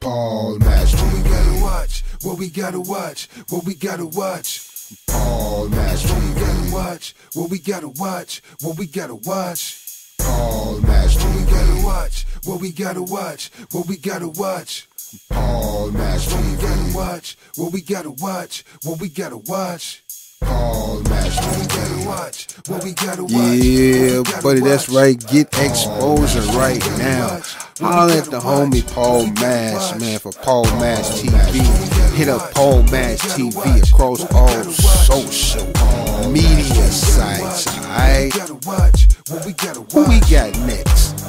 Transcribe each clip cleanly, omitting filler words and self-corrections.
Paul Master. What we gotta watch, what we gotta watch, what we gotta watch. Paul Master. What we gotta watch, what we gotta watch, what we gotta watch. Paul Master. What we gotta watch, what we gotta watch, what we gotta watch. Paul Master. What we gotta watch, what we gotta watch, what we gotta watch. Paul Master. What we gotta watch, what we gotta watch. Yeah, buddy, that's right. Get exposure right now. Holler at the homie Paul Mash, man, for Paul Mash TV. Hit up Paul Mash TV across all social media sites, alright? Who we got next?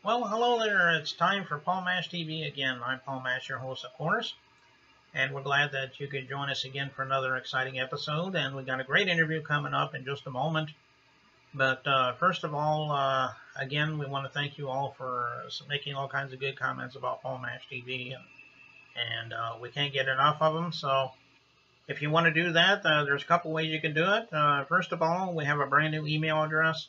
Well, hello there. It's time for Paul Mash TV again. I'm Paul Mash, your host, of course. And we're glad that you could join us again for another exciting episode. And we've got a great interview coming up in just a moment. But first of all, again, we want to thank you all for making all kinds of good comments about Paul Mash TV. And we can't get enough of them. So if you want to do that, there's a couple ways you can do it. First of all, we have a brand new email address.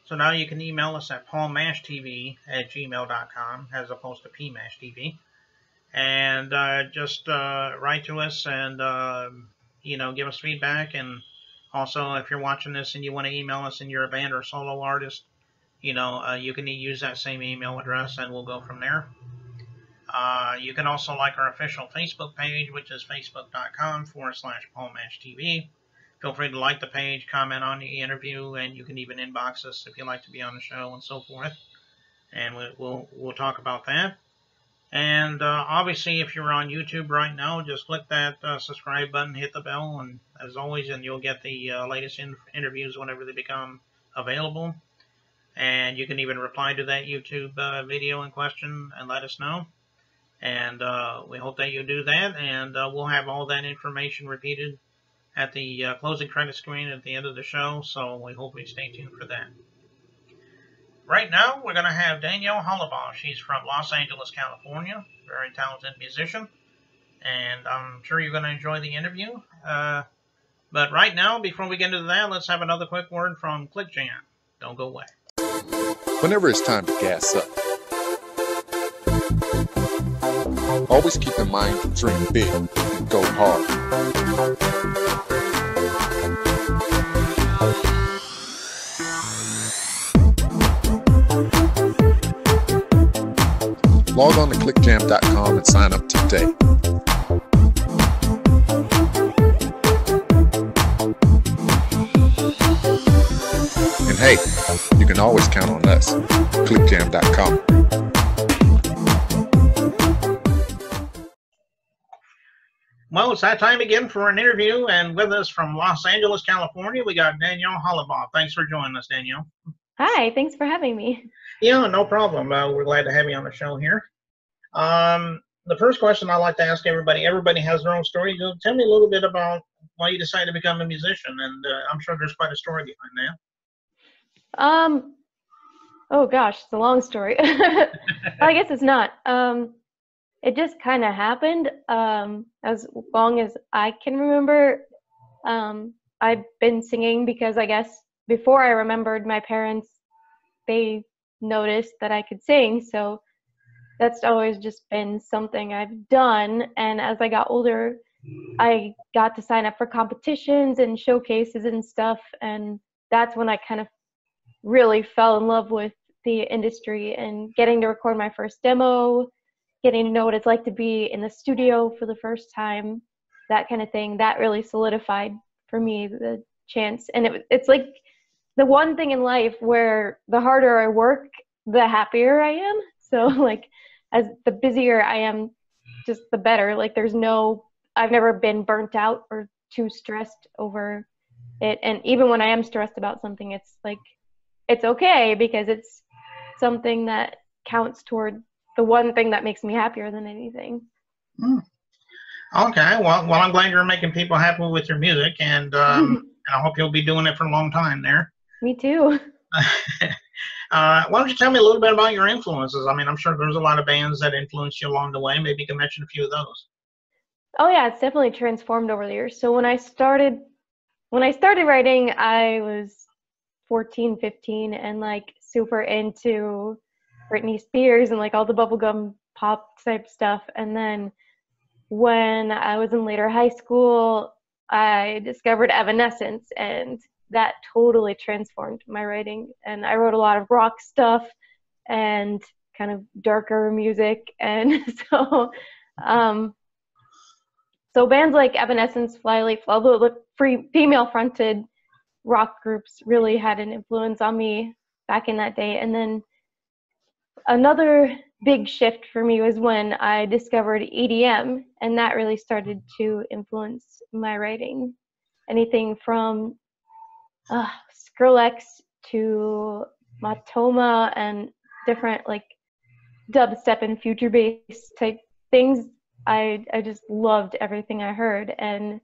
So now you can email us at paulmashtv@gmail.com as opposed to pmashtv. And just write to us and, give us feedback. And also, if you're watching this and you want to email us and you're a band or solo artist, you can use that same email address and we'll go from there. You can also like our official Facebook page, which is facebook.com/PaulMashTV. Feel free to like the page, comment on the interview, and you can even inbox us if you'd like to be on the show and so forth. And we'll talk about that. And obviously, if you're on YouTube right now, just click that subscribe button, hit the bell, and as always, and you'll get the latest interviews whenever they become available. And you can even reply to that YouTube video in question and let us know. And we hope that you do that, and we'll have all that information repeated at the closing credit screen at the end of the show, so we hope you stay tuned for that. Right now, we're going to have Danielle Hollobaugh. She's from Los Angeles, California, very talented musician, and I'm sure you're going to enjoy the interview. But right now, before we get into that, let's have another quick word from Click Jam. Don't go away. Whenever it's time to gas up, always keep in mind to dream big and go hard. Log on to clickjam.com and sign up today. And hey, you can always count on us. clickjam.com. Well, it's that time again for an interview, and with us from Los Angeles, California, we got Danielle Hollobaugh. Thanks for joining us, Danielle. Hi, thanks for having me. Yeah, no problem. We're glad to have you on the show here. The first question I like to ask everybody has their own story. So tell me a little bit about why you decided to become a musician, and I'm sure there's quite a story behind that. Oh gosh, it's a long story. I guess it's not. It just kind of happened. As long as I can remember, I've been singing because I guess before I remembered, my parents, they noticed that I could sing. So that's always just been something I've done. And as I got older, I got to sign up for competitions and showcases and stuff. And that's when I kind of really fell in love with the industry and getting to record my first demo, getting to know what it's like to be in the studio for the first time, that kind of thing. That really solidified for me the chance. And it's like the one thing in life where the harder I work, the happier I am. So like as the busier I am, just the better. Like I've never been burnt out or too stressed over it. And even when I am stressed about something, it's like, it's okay because it's something that counts toward the one thing that makes me happier than anything. Okay, well, I'm glad you're making people happy with your music, and I hope you'll be doing it for a long time there. Me too. Why don't you tell me a little bit about your influences? I mean, I'm sure there's a lot of bands that influenced you along the way. Maybe you can mention a few of those. Oh yeah, it's definitely transformed over the years. So when I started writing, I was 14, 15, and like super into Britney Spears and like all the bubblegum pop type stuff. And then when I was in later high school, I discovered Evanescence, and that totally transformed my writing. And I wrote a lot of rock stuff and kind of darker music. And so bands like Evanescence, Flyleaf, although the female-fronted rock groups really had an influence on me back in that day. And then another big shift for me was when I discovered EDM, and that really started to influence my writing. Anything from Skrillex to Matoma and different like dubstep and future bass type things. I just loved everything I heard, and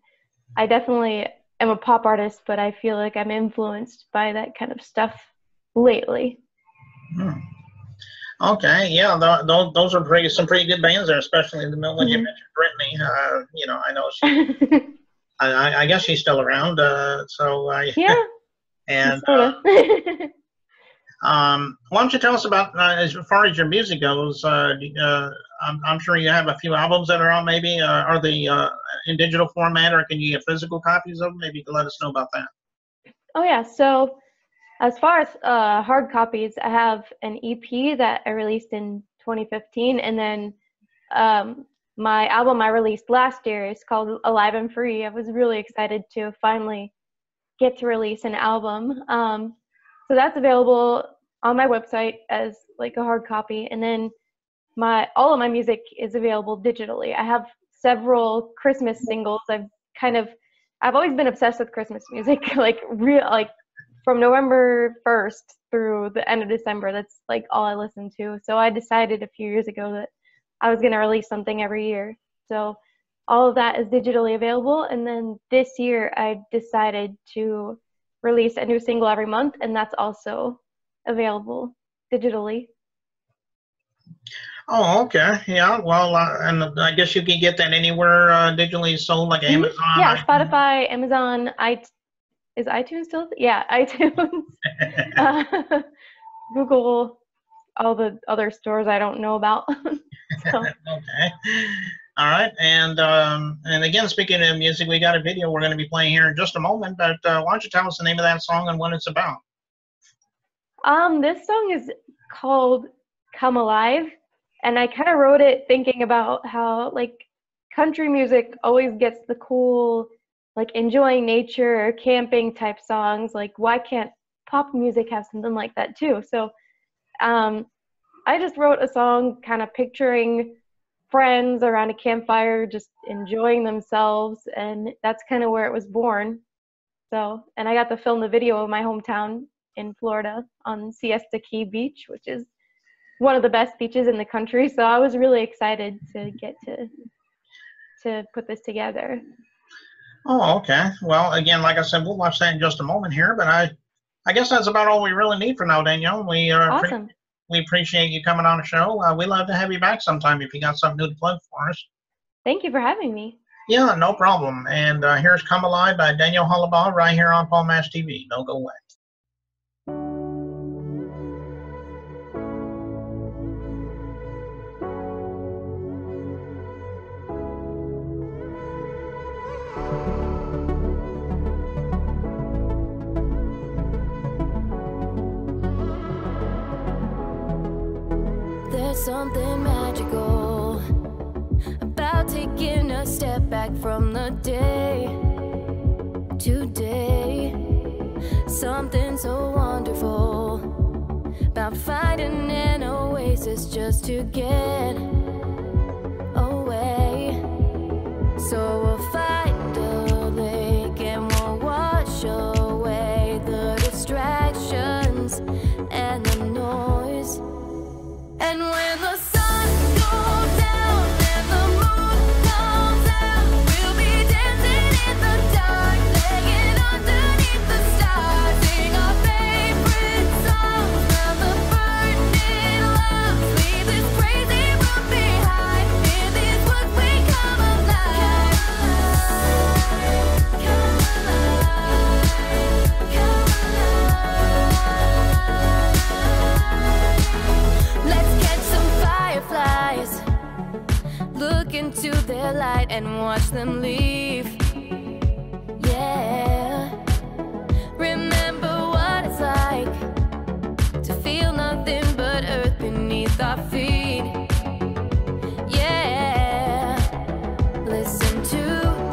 I definitely am a pop artist, but I feel like I'm influenced by that kind of stuff lately. Okay, yeah, those are some pretty good bands there, especially in the middle when you mentioned Britney. You know, I know she, I guess she's still around. Yeah, and why don't you tell us about as far as your music goes? I'm sure you have a few albums that are out. Maybe are they in digital format, or can you get physical copies of them? Maybe you can let us know about that. Oh yeah, so as far as hard copies, I have an EP that I released in 2015, and then my album I released last year is called Alive and Free. I was really excited to finally get to release an album. So that's available on my website as like a hard copy, and then all of my music is available digitally. I have several Christmas singles. I've always been obsessed with Christmas music, like from November 1st through the end of December. That's like all I listen to. So I decided a few years ago that I was going to release something every year. So all of that is digitally available. And then this year I decided to release a new single every month, and that's also available digitally. Oh, okay. Yeah. Well, and I guess you can get that anywhere digitally sold, like Amazon. Yeah, Spotify, Amazon, is iTunes still? Yeah, iTunes. Google, all the other stores I don't know about. So. Okay. All right. And again, speaking of music, we got a video we're going to be playing here in just a moment. But why don't you tell us the name of that song and what it's about? This song is called Come Alive, and I kind of wrote it thinking about how like country music always gets the cool, like enjoying nature or camping type songs. Like, why can't pop music have something like that too? So I just wrote a song kind of picturing friends around a campfire just enjoying themselves, and that's kind of where it was born. So, and I got to film the video in my hometown in Florida on Siesta Key Beach, which is one of the best beaches in the country. So I was really excited to get to put this together. Oh, okay. Well, again, like I said, we'll watch that in just a moment here, but I guess that's about all we really need for now, Danielle. Awesome. We appreciate you coming on the show. We'd love to have you back sometime if you got something new to plug for us. Thank you for having me. Yeah, no problem. And here's Come Alive by Danielle Hollobaugh right here on Paul Mash TV. Don't go away. There's something magical about taking a step back from the day to day. Something so wonderful about finding an oasis just to get away. So we'll find a lake and we'll wash away the distractions and the noise. And when the sun goes down and the moon comes out, we'll be dancing in the dark, laying underneath the stars, sing our favorite songs from the burning lungs. Leave this crazy world behind, in these woods we come alive. into their light and watch them leave. Yeah. Remember what it's like to feel nothing but earth beneath our feet. Yeah. Listen to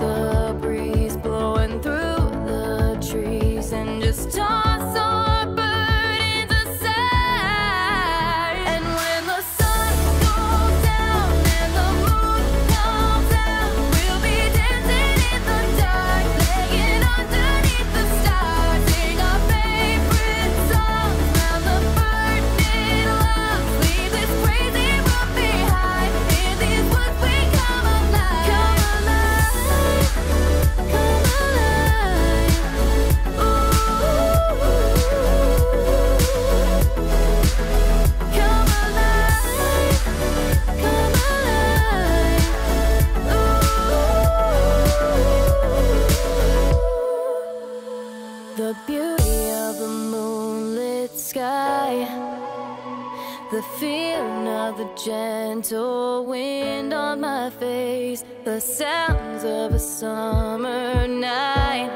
the breeze blowing through the trees and just toss our burdens aside. And when the sun goes down and the moon comes out, we'll be dancing in the dark, laying underneath the stars, sing our favorite songs round the burning logs. Leave this crazy world behind. In these woods we come alive. Come alive. Come alive. Ooh. Come alive. Come alive. Ooh. The beauty of the moonlit sky, the feeling of the gentle wind on my face, the sounds of a summer night.